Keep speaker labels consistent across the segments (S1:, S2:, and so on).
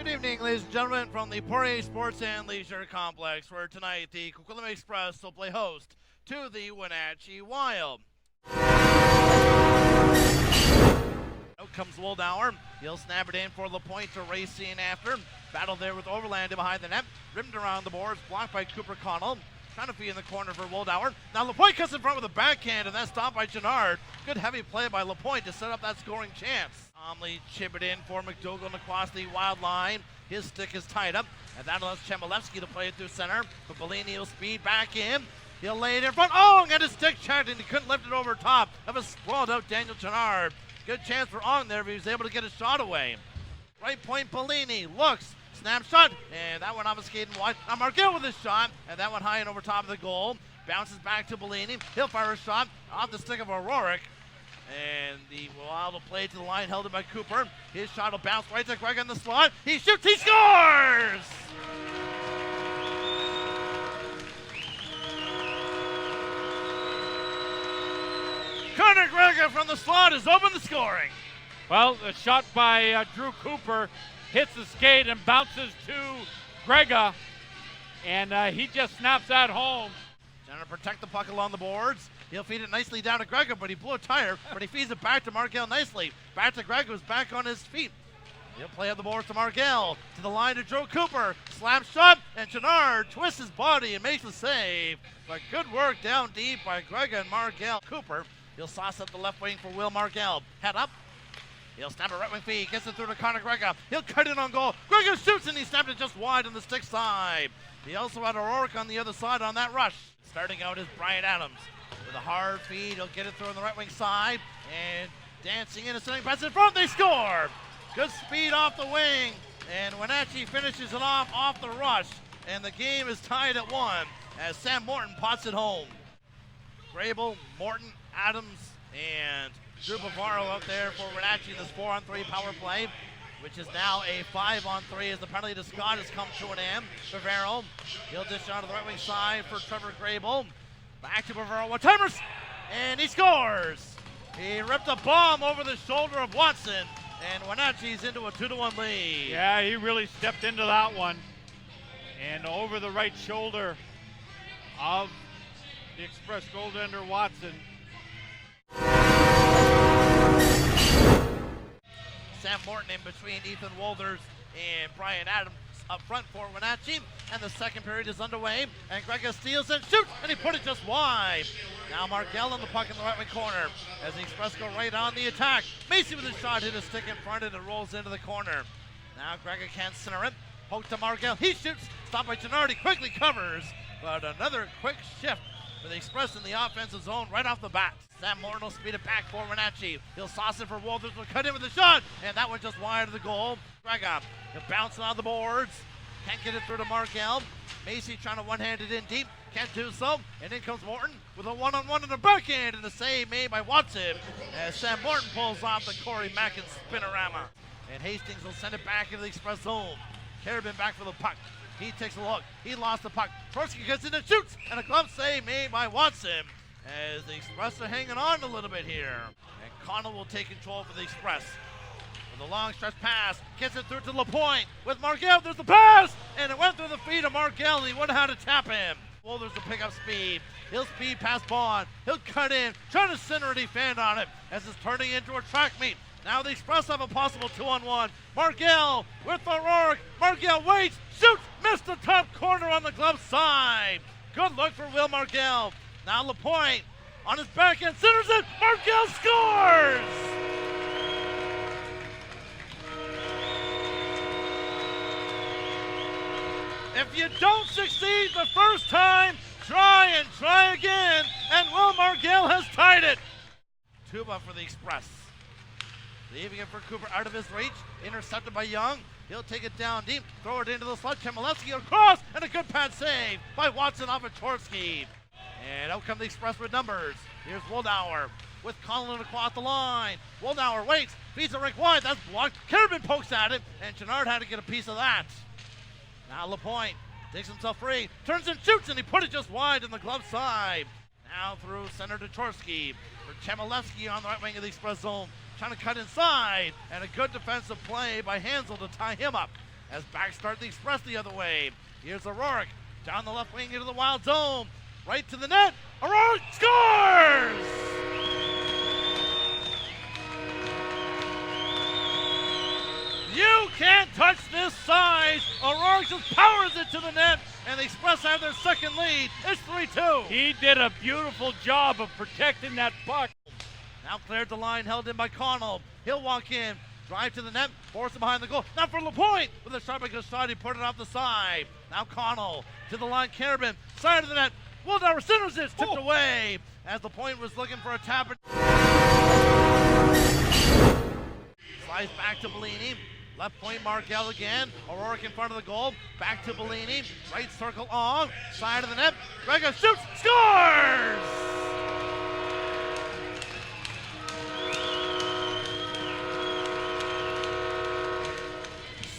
S1: Good evening, ladies and gentlemen, from the Poirier Sports and Leisure Complex, where tonight the Coquitlam Express will play host to the Wenatchee Wild. Out comes Woldauer. He'll snap it in for LaPointe to race in after. Battle there with Overland behind the net. Rimmed around the boards, blocked by Cooper Connell. Trying to be in the corner for Woldauer. Now LaPointe cuts in front with a backhand, and that's stopped by Gennard. Good heavy play by LaPointe to set up that scoring chance. Omley chip it in for McDougall across the wild line. His stick is tied up, and that allows Chmielewski to play it through center. But Bellini will speed back in. He'll lay it in front. Oh, and got his stick checked, and he couldn't lift it over top of a sprawled out Daniel Gennard. Good chance for Ong there, but he was able to get a shot away. Right point, Bellini looks. Snap shot, and that one obfuscated wide. Now Margell with his shot, and that one high and over top of the goal. Bounces back to Bellini. He'll fire a shot off the stick of O'Rourke. And the Wild will play to the line, held it by Cooper. His shot will bounce right to Greg on the slot. He shoots, he scores! Connor Gregor from the slot has opened the scoring.
S2: Well, the shot by Drew Cooper hits the skate and bounces to Gregor, and he just snaps that home.
S1: Trying to protect the puck along the boards. He'll feed it nicely down to Gregor, but he blew a tire, but he feeds it back to Margell nicely. Back to Gregor, who's back on his feet. He'll play up the boards to Margell, to the line to Joe Cooper. Slap shot, and Gennard twists his body and makes the save. But good work down deep by Gregor and Margell. Cooper, he'll sauce up the left wing for Will Margell. Head up. He'll snap a right wing feed, gets it through to Connor Gregor. He'll cut it on goal. Gregor shoots, and he snapped it just wide on the stick side. He also had O'Rourke on the other side on that rush. Starting out is Brian Adams. With a hard feed, he'll get it through on the right wing side. And dancing in a sending pass in front, they score! Good speed off the wing. And Wenatchee finishes it off the rush. And the game is tied at 1 as Sam Morton pots it home. Grable, Morton, Adams, and Drew Bavaro out there for Wenatchee in this 4-on-3 power play, which is now a 5-on-3 as the penalty to Scott has come to an end. Bavaro, he'll dish on to the right wing side for Trevor Grable. Back to Bavaro, one-timers, and he scores! He ripped a bomb over the shoulder of Watson, and Wenatchee's into a 2-1 lead.
S2: Yeah, he really stepped into that one, and over the right shoulder of the Express goaltender Watson.
S1: Sam Morton in between Ethan Wolders and Brian Adams up front for Wenatchee, and the second period is underway, and Gregor steals and shoots, and he put it just wide. Now Margell on the puck in the right wing corner as the Express go right on the attack. Macy with his shot hit a stick in front and it rolls into the corner. Now Gregor can't center it. Poke to Margell. He shoots. Stopped by Gennard. He quickly covers, but another quick shift for the Express in the offensive zone right off the bat. Sam Morton will speed it back for Wenatchee. He'll sauce it for Walters. Will cut in with a shot, and that one just wide of the goal. Gregor, he'll bounce it on the boards. Can't get it through to Margell. Macy trying to one-hand it in deep. Can't do so. And in comes Morton with a one-on-one in the backhand, and the save made by Watson as Sam Morton pulls off the Corey Mackin spinorama. And Hastings will send it back into the Express zone. Carabin back for the puck. He takes a look. He lost the puck. Trotsky gets in and shoots, and a glove save made by Watson as the Express are hanging on a little bit here. And Connell will take control for the Express. With a long stretch pass, gets it through to LaPointe. With Margell, there's the pass! And it went through the feet of Margell, and he wouldn't have had to tap him. Wolders to pick up speed. He'll speed past Bond. He'll cut in, trying to center a defend on it as it's turning into a track meet. Now the Express have a possible 2-on-1. Margell with O'Rourke. Margell waits, shoots, missed the top corner on the glove side. Good look for Will Margell. Now LaPointe on his backhand centers it. Margell scores! If you don't succeed the first time, try and try again, and Will Margell has tied it. Tuba for the Express. Leaving it for Cooper out of his reach, intercepted by Young. He'll take it down deep, throw it into the slot. Chmielewski across, and a good pad save by Watson off of Chorsky. And out come the Express with numbers. Here's Woldauer with Conlon across the line. Woldauer waits, feeds the rink wide, that's blocked. Carabin pokes at it, and Gennard had to get a piece of that. Now LaPointe takes himself free, turns and shoots, and he put it just wide in the glove side. Now through center to Chorsky for Chmielewski on the right wing of the Express zone. Trying to cut inside, and a good defensive play by Hansel to tie him up as back start the Express the other way. Here's O'Rourke down the left wing into the Wild zone. Right to the net. O'Rourke scores! You can't touch this size. O'Rourke just powers it to the net, and the Express have their second lead. It's 3-2.
S2: He did a beautiful job of protecting that puck.
S1: Now cleared the line, held in by Connell. He'll walk in, drive to the net, force him behind the goal. Now for LaPointe with a shot by Gustave, he put it off the side. Now Connell to the line, Carabin, side of the net. Wildauer centers it, tipped away as LaPointe was looking for a tap. Slides back to Bellini. Left point, Markel again. O'Rourke in front of the goal. Back to Bellini. Right circle on. Side of the net. Grega shoots. Scores!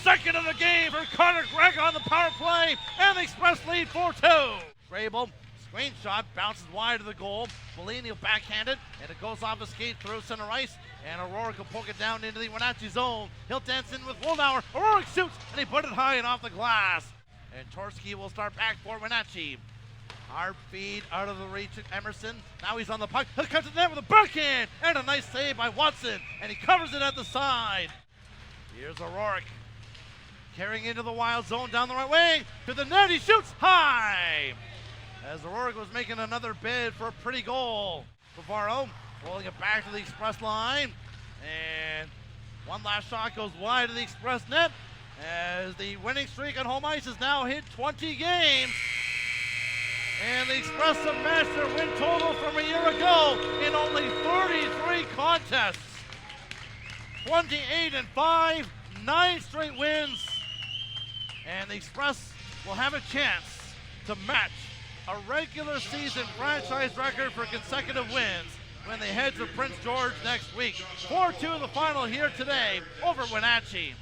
S1: Second of the game for Carter Grega on the power play. And the Express lead 4-2. Grable. Screen shot. Bounces wide of the goal. Bellini will backhand it. And it goes off the skate through center ice. And O'Rourke will poke it down into the Wenatchee zone. He'll dance in with Wildauer. O'Rourke shoots, and he put it high and off the glass. And Torski will start back for Wenatchee. Hard feed out of the reach of Emerson. Now he's on the puck. He'll cut to the net with a backhand. And a nice save by Watson. And he covers it at the side. Here's O'Rourke. Carrying into the Wild zone down the right wing. To the net, he shoots high. As O'Rourke was making another bid for a pretty goal. Bavaro rolling it back to the Express line. And one last shot goes wide of the Express net as the winning streak on home ice has now hit 20 games. And the Express have matched their win total from a year ago in only 33 contests. 28-5, 9 straight wins. And the Express will have a chance to match a regular season franchise record for consecutive wins when they head to Prince George next week. 4-2 the final here today over Wenatchee.